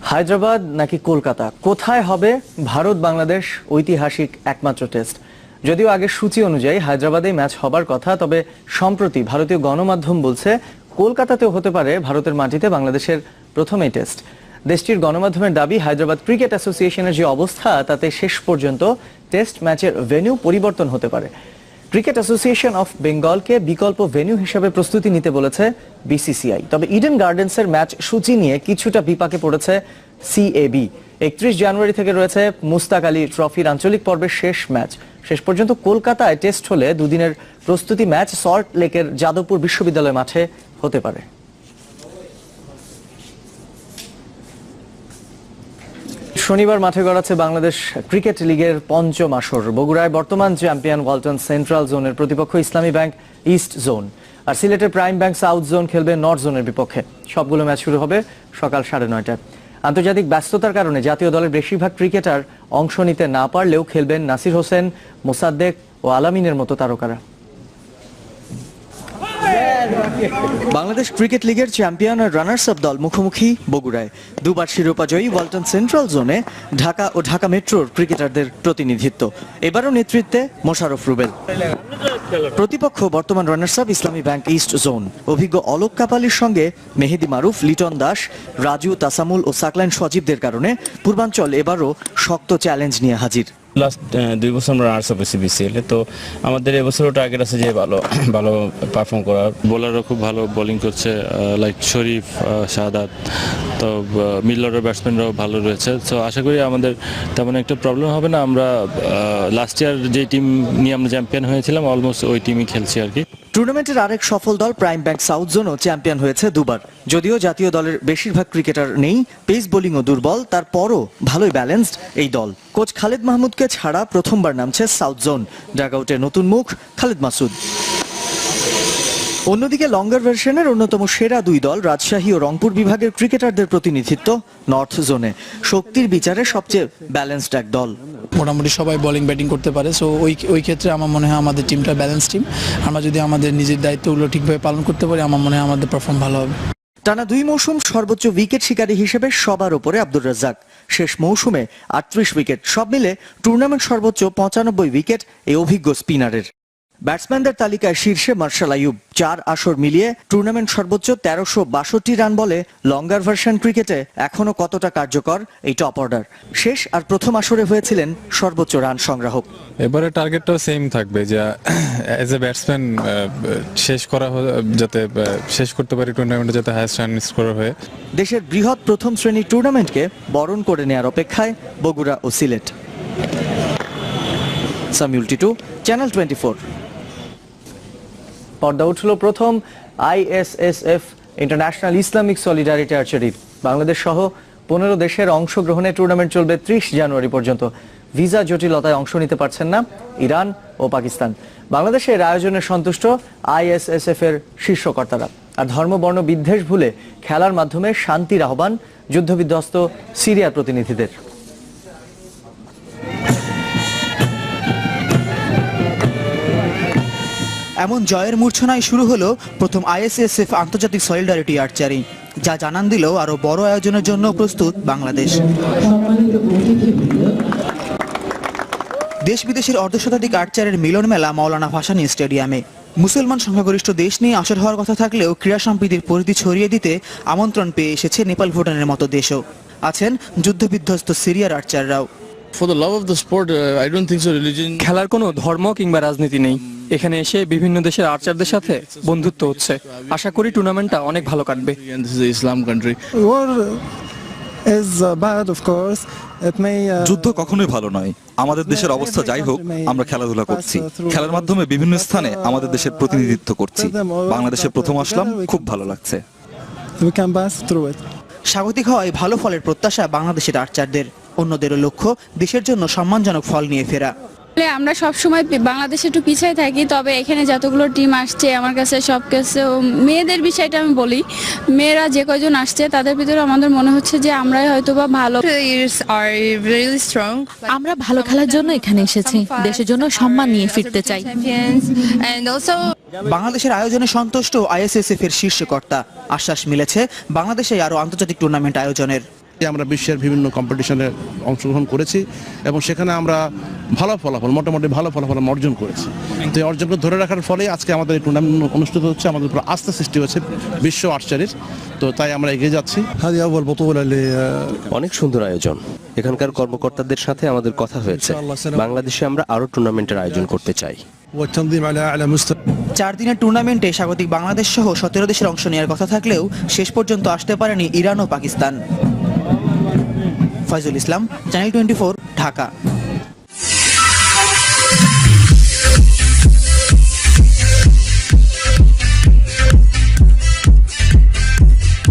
হায়দ্রাবাদ নাকি কলকাতা, কোথায় হবে ভারত বাংলাদেশ ঐতিহাসিক একমাত্র টেস্ট? যদিও আগের সূচি অনুযায়ী হায়দ্রাবাদেই ম্যাচ হবার কথা, তবে সম্প্রতি ভারতীয় গণমাধ্যম বলছে কলকাতাতেও হতে পারে ভারতের মাটিতে বাংলাদেশের প্রথম এই টেস্ট। দেশটির গণমাধ্যমের দাবি, হায়দ্রাবাদ ক্রিকেট অ্যাসোসিয়েশনের যে অবস্থা তাতে শেষ পর্যন্ত টেস্ট ম্যাচের ভেন্যু পরিবর্তন হতে পারে। ক্রিকেট অ্যাসোসিয়েশন অফ বেঙ্গলকে বিকল্প ভেন্যু হিসেবে প্রস্তুতি নিতে বলেছে বিসিসিআই। তবে ইডেন গার্ডেন্সের ম্যাচ সূচি নিয়ে কিছুটা বিপাকে পড়েছে সিএবি। 31 জানুয়ারি থেকে রয়েছে মুস্তাক আলী ট্রফির আঞ্চলিক পর্বের শেষ ম্যাচ। শেষ পর্যন্ত কলকাতায় টেস্ট হলে দুদিনের প্রস্তুতি ম্যাচ সল্ট লেকের যাদবপুর বিশ্ববিদ্যালয় মাঠে হতে পারে। শনিবার মাঠে গড়াচ্ছে বাংলাদেশ ক্রিকেট লিগের পঞ্চম আসর। বগুড়ায় বর্তমান চ্যাম্পিয়ন ওয়ালটন সেন্ট্রাল জোনের প্রতিপক্ষ ইসলামী ব্যাংক ইস্ট জোন, আর সিলেটের প্রাইম ব্যাংক সাউথ জোন খেলবে নর্থ জোনের বিপক্ষে। সবগুলো ম্যাচ শুরু হবে সকাল 9:30টায়। আন্তর্জাতিক ব্যস্ততার কারণে জাতীয় দলের বেশিরভাগ ক্রিকেটার অংশ নিতে না পারলেও খেলবেন নাসির হোসেন, মোসাদ্দেক ও আলামিনের মতো তারকারা। বাংলাদেশ ক্রিকেট লিগের চ্যাম্পিয়ন আর রানার্স আপ দল মুখোমুখি বগুড়ায়। দুবার শিরোপাজয়ী ওয়ালটন সেন্ট্রাল জোনে ঢাকা ও ঢাকা মেট্রোর ক্রিকেটারদের প্রতিনিধিত্ব, এবারও নেতৃত্বে মোশাররফ রুবেল। প্রতিপক্ষ বর্তমান রানার্স আপ ইসলামী ব্যাংক ইস্ট জোন। অভিজ্ঞ অলোক কাপালির সঙ্গে মেহেদি মারুফ, লিটন দাস, রাজু, তাসামুল ও সাকলাইন সজীবদের কারণে পূর্বাঞ্চল এবারও শক্ত চ্যালেঞ্জ নিয়ে হাজির। লাস্ট 2 বছর আমরা রানার্স আপ হয়েছি বিসিএল-এ, তো আমাদের এবছরও টার্গেট আছে যে ভালো পারফর্ম করার। বোলারও খুব ভালো বোলিং করছে, লাইক শরীফ, শাহাদাত, তো মিডল অর্ডার ব্যাটসম্যানরাও ভালো রয়েছে। সো আশা করি আমাদের তেমন একটা প্রবলেম হবে না। আমরা লাস্ট ইয়ার যে টিম নিয়ে আমরা চ্যাম্পিয়ন হয়েছিলাম অলমোস্ট ওই টিমই খেলছি আর কি। টুর্নামেন্টের আরেক সফল দল প্রাইম ব্যাংক সাউথ জোনও চ্যাম্পিয়ন হয়েছে দুবার। যদিও জাতীয় দলের বেশিরভাগ ক্রিকেটার নেই, পেস বোলিংও দুর্বল, তারপরও ভালোই ব্যালেন্সড এই দল। কোচ খালেদ মাহমুদকে ছাড়া প্রথমবার নামছে সাউথ জোন। ডাগআউটে নতুন মুখ খালেদ মাসুদ। অন্যদিকে লঙ্গার ভার্সনের অন্যতম সেরা দুই দল রাজশাহী ও রংপুর বিভাগের ক্রিকেটারদের প্রতিনিধিত্ব নর্থ জোনে। শক্তির বিচারে সবচেয়ে ব্যালেন্সড এক দল। মোটামুটি সবাই বোলিং ব্যাটিং করতে পারে, সো ওই ক্ষেত্রে আমার মনে হয় আমাদের টিমটা ব্যালেন্স টিম। আমরা যদি আমাদের নিজের দায়িত্বগুলো ঠিকভাবে পালন করতে পারি, আমার মনে হয় আমাদের পারফর্ম ভালো হবে। টানা 2 মৌসুম সর্বোচ্চ উইকেট শিকারী হিসেবে সবার উপরে আব্দুর রাজ্জাক। শেষ মৌসুমে 38 উইকেট, সব মিলে টুর্নামেন্ট সর্বোচ্চ 95 উইকেট এই অভিজ্ঞ স্পিনারের। ব্যাটসম্যানদের তালিকায় শীর্ষে মার্শাল আইয়ুব। 4 আসর মিলিয়ে টুর্নামেন্ট সর্বোচ্চ 1362 রান বলে লঙ্গার ভার্সন ক্রিকেটে এখনো কতটা কার্যকর এই টপ অর্ডার। শেষ আর প্রথম আসরে হয়েছিলেন সর্বোচ্চ রান সংগ্রাহক। এবারে টার্গেটটাও সেম থাকবে যে এজ এ ব্যাটসম্যান যাতে শেষ করতে পারি টুর্নামেন্টে, যাতে হাইয়েস্ট রান স্কোরার হয়ে। দেশের বৃহৎ প্রথম শ্রেণীর টুর্নামেন্টকে বরণ করে নেওয়ার অপেক্ষায় বগুড়া ও সিলেট। সামিউল টিটু, চ্যানেল 24। পর্দা উঠল প্রথম ISSF ইন্টারন্যাশনাল ইসলামিক সলিডারিটি আর্চারির। বাংলাদেশ সহ 15 দেশের অংশগ্রহণে টুর্নামেন্ট চলবে 30 জানুয়ারি পর্যন্ত। ভিসা জটিলতায় অংশ নিতে পারছেন না ইরান ও পাকিস্তান। বাংলাদেশের আয়োজনে সন্তুষ্ট ISSF এর শীর্ষকর্তারা। আর ধর্ম বর্ণ বিদ্বেষ ভুলে খেলার মাধ্যমে শান্তির আহ্বান যুদ্ধবিধ্বস্ত সিরিয়ার প্রতিনিধিদের। এমন জয়ের মূর্ছনায় শুরু হলো প্রথম ISSF আন্তর্জাতিক সলিডারিটি আর্চারি, যা জানান দিল আরো বড় আয়োজনের জন্য প্রস্তুত বাংলাদেশ। দেশ বিদেশের অর্ধশতাধিক আর্চারের মিলন মেলা মাওলানা ভাসানী স্টেডিয়ামে। মুসলমান সংখ্যাগরিষ্ঠ দেশ নিয়ে আসর হওয়ার কথা থাকলেও ক্রীড়া সম্প্রীতির পরিধি ছড়িয়ে দিতে আমন্ত্রণ পেয়ে এসেছে নেপাল, ভুটানের মতো দেশও। আছেন যুদ্ধবিধ্বস্ত সিরিয়ার আর্চাররাও। খেলার কোনো ধর্ম কিংবা রাজনীতি নেই। এখানে এসে বিভিন্ন দেশের আর্চারদের সাথে বন্ধুত্ব হচ্ছে। আশা করি টুর্নামেন্টটা অনেক ভালো কাটবে। যুদ্ধ কখনোই ভালো নয়। আমাদের দেশের অবস্থা যাই হোক, আমরা খেলাধুলা করছি। খেলার মাধ্যমে বিভিন্ন স্থানে আমাদের দেশের প্রতিনিধিত্ব করছি। বাংলাদেশে প্রথম আসলাম, খুব ভালো লাগছে। স্বাগতিক হওয়ায় ভালো ফলের প্রত্যাশা বাংলাদেশের আর্চারদের। অন্যদেরও লক্ষ্য দেশের জন্য সম্মানজনক ফল নিয়ে ফেরা। আমরা সবসময় বাংলাদেশে একটু পিছিয়ে থাকি, তবে এখানে যতগুলো টিম আসছে আমার কাছে সব কিছু মেয়েদের বিষয়টা আমি বলি, মেয়েরা যে কয়জন আসছে তাদের ভিতরে আমাদের মনে হচ্ছে যে আমরাই হয়তোবা ভালো। আমরা ভালো খেলার জন্য এখানে এসেছি, দেশের জন্য সম্মান নিয়ে ফিরতে চাই। বাংলাদেশের আয়োজনে সন্তুষ্ট ISSF এর শীর্ষকর্তা। আশ্বাস মিলেছে বাংলাদেশে আরো আন্তর্জাতিক টুর্নামেন্ট আয়োজনের। আমরা বিশ্বের বিভিন্ন কম্পিটিশনে অংশগ্রহণ করেছি এবং সেখানে আমরা মোটামুটি ভালো ফলাফল আমরা অর্জন করেছি। তো এই অর্জনকে ধরে রাখার ফলে আজকে আমাদের এই টুর্নামেন্ট অনুষ্ঠিত হচ্ছে, আমাদের উপর আস্থা সৃষ্টি হচ্ছে বিশ্ব আর্চারির। তো তাই আমরা এগিয়ে যাচ্ছি। অনেক সুন্দর আয়োজন। এখানকার কর্মকর্তাদের সাথে আমাদের কথা হয়েছে, বাংলাদেশে আমরা আরো টুর্নামেন্টের আয়োজন করতে চাই। 4 দিনের টুর্নামেন্টে স্বাগতিক বাংলাদেশ সহ 17 দেশের অংশ নেওয়ার কথা থাকলেও শেষ পর্যন্ত আসতে পারেনি ইরান ও পাকিস্তান। ফয়জুল ইসলাম, চ্যানেল 24, ঢাকা।